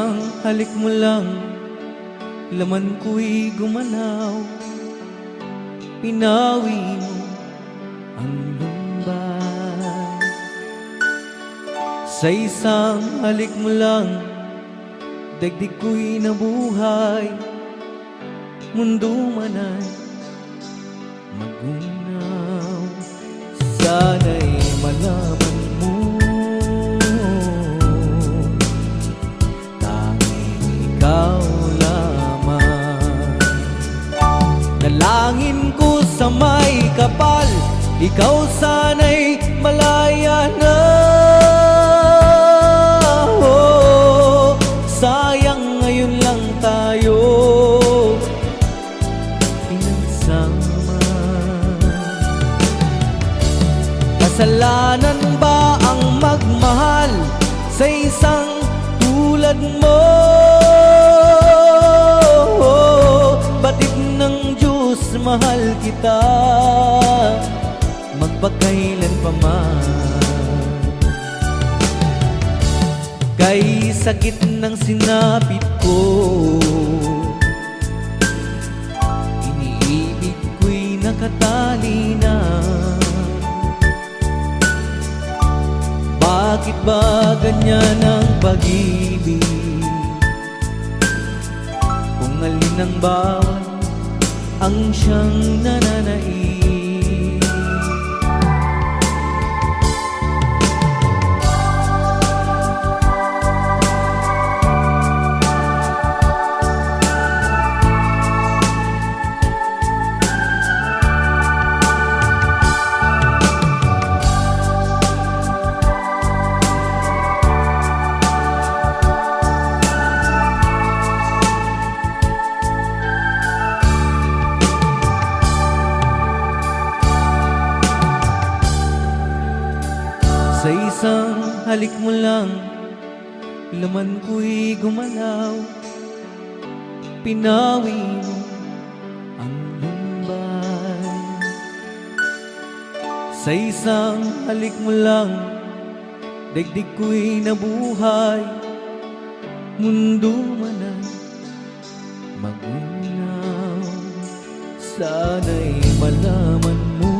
isang halik mo lang, laman ko'y gumalaw. Pinawi mo ang lumbay. Sa isang halik mo lang, daigdig ko'y nabuhay. Mundo man ay magunaw. Sana'y malaman mo, tanging ikaw lamang. Dalangin ko sa may kapal, ikaw sana'y malaya na. Oh, sayang ngayon lang tayo pinagsama. Kasalanan ba ang magmahal sa isang tulad mo? Batid ng Diyos, mahal kita magpakailan pa man. Kay sakit ng sinapit ko, iniibig ko'y nakatali na. Bakit ba ganyan ang pag-ibig? Kung alin ang bawal ang siyang nananaig. Sa isang halik mo lang, laman ko'y gumalaw. Pinawi mo ang lumbay. Sa isang halik mo lang, daigdig ko'y nabuhay. Mundo man ay magunaw. Sana'y malaman mo,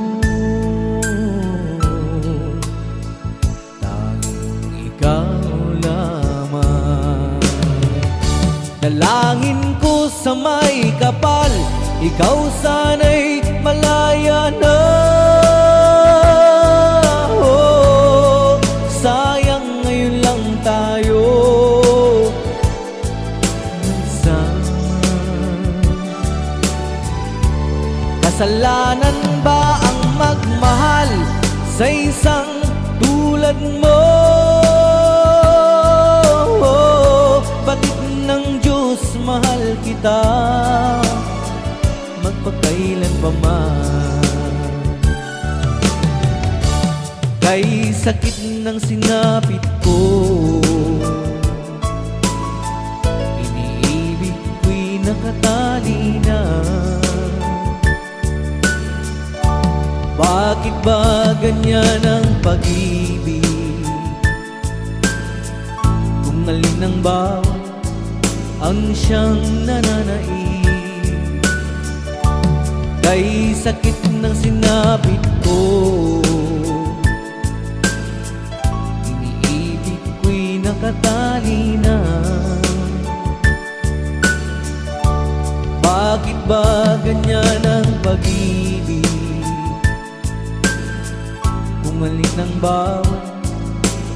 ikaw lamang. Dalangin ko sa may kapal, ikaw sana'y malaya na. Oh, sayang ngayon lang tayo nagsama. Kasalanan ba ang magmahal sa isang tulad mo? Batid ng Diyos, mahal kita magpakailan pa man. Kay sakit ng sinapit ko, iniibig ko'y nakatali na. Bakit ba ganyan ang pag-ibig? Kung alin ang bawal ang siyang nananaig. Kay sakit ng sinapit ko, iniibig ko'y nakatali na. Bakit ba ganyan ang pag-ibig? Kung alin ang bawal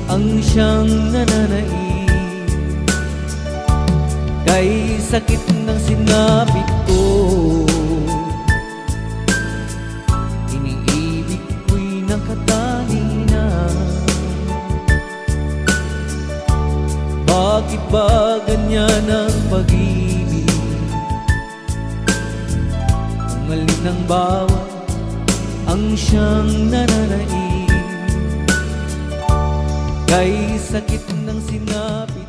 ang siyang nananaig. Kay sakit ng sinapit ko, iniibig ko'y nakatali na. Bakit ba ganyan ang pag-ibig? Kung alin ang bawal ang siyang nananaig. Kay sakit ng sinapit